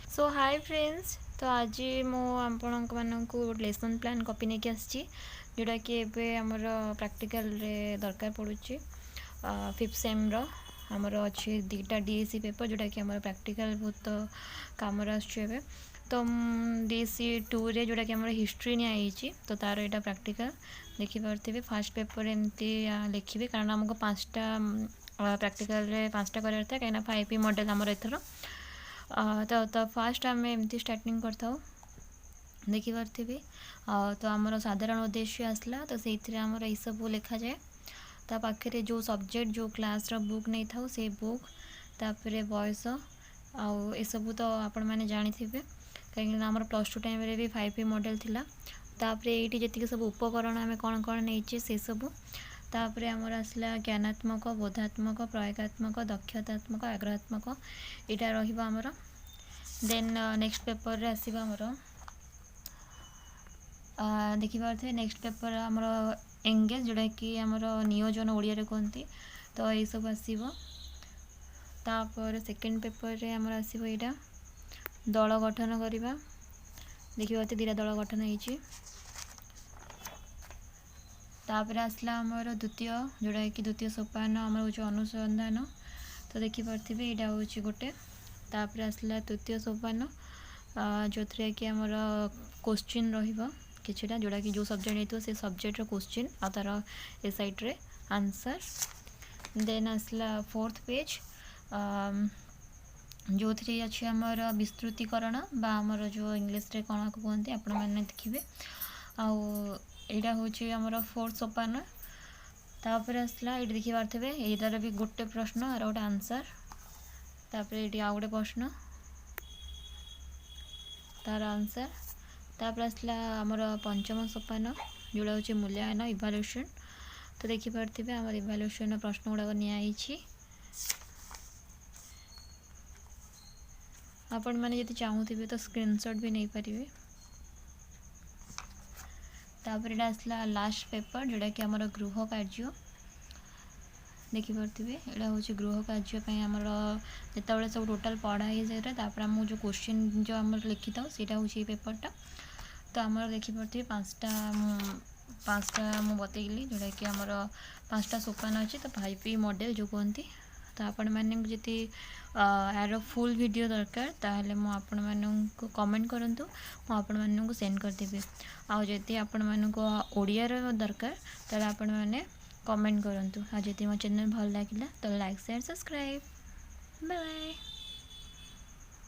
सो hi friends. तो आज मु आपको लेसन प्लान कॉपी नहीं आसी जोटा कि एबे हमर प्रैक्टिकल रे दरकार पड़ुची। फिफ्थ सेम रो हमर अच्छे दुटा डीएससी पेपर जोटा कि हमर प्रैक्टिकल बहुत काम आसुचे। तो डीएससी 2 रे जोटा कि हमर हिस्ट्री नहीं आई तो तार एटा प्रैक्टिकल देखि पारथिबे। फर्स्ट पेपर एमती लिखिबे कारण हमको 5टा प्रैक्टिकल रे 5टा करार था कहीं 5P मॉडल हमर एथरो। तो फास्ट आम एमती स्टार्टिंग करता देखी पारे। तो आमर साधारण उद्देश्य आसला तो से आमर यही सब लिखा जाए। ता पाखे जो सब्जेक्ट जो क्लास बुक नहीं था से बुक तापर बयस आउ सब तो आपण मैंने जानी थे कहीं आम +2 टाइम भी 5P मॉडल थिला। तापर ये जी सब उपकरण आम कौन कौन नहीं से सब तापर आमर आसला ज्ञानात्मक बोधात्मक प्रयोगात्मक दक्षतात्मक आग्रहात्मक यहाँ रमर। देन नेक्स्ट पेपर रे आसीबा हमर देखि पारथे नेक्स्ट पेपर हमर एंगेज जोटा कि हमर नियोजन ओडिया रे कहती तो ये सब आसीबो। तापर सेकेंड पेपर रे हमर आसीबो एटा दल गठन करबा देखि पारथे दिरा दल गठन होईची। तापर आसला हमर द्वितीय जोटा कि द्वितीय सोपान हमर होची अनुसंधान तो देखि पारथिबे एटा होची गोटे। तापर आसला तृतीय सोपान जो थे कि आमर क्वेश्चन रहा जोड़ा कि जो सब्जेक्ट नहीं से सब्जेक्ट क्वेश्चन आ तार ए साइड रे आंसर। देन आसला फोर्थ पेज जो थी अच्छे आमर विस्तृतीकरण बा आमर जो इंग्लीश रे कौन कहते आपण मैंने देखिए। आईटा हूँ आमर फोर्थ सोपान। तापर आसला ये देखी पारे यार भी गोटे प्रश्न आर गोटे आंसर। तापर ये आउ गोटे प्रश्न तार आंसर। तापर आसला आमर पंचम सोपान जोड़ा हूँ मूल्यांकन इभाल्यूएशन तो देखी पारे आमर इभाल्यूएशन प्रश्न गुड़ाक नि आपण मैंने जब चाहूबे तो स्क्रीनशॉट भी नहीं पारे। तापर ये आसला लास्ट पेपर जोड़ा कि आमर गृह कार्य देखी पारे यहाँ हूँ गृह कार्य आमर जिते सब टोटाल पढ़ाई जाए तापर आम जो क्वेश्चन जो आम लिखी था सीटा हूँ पेपरटा। तो आमर देखी पारे पाँचटा मुझे बतैली जोटा कि आमर 5टा सोपान अच्छे तो 5P मॉडल जो कहती। तो आपण मैंने जी यार फुल वीडियो दरकार ताहले मु आपण मानू कमेंट करंतु आपण मानू सेंड करदेबी। आउ जदि आपण मानू ओडिया दरकार ताहले आपण माने कमेंट करंतु। आ जदि मो चैनल भल लागिला तो like share subscribe. Bye bye.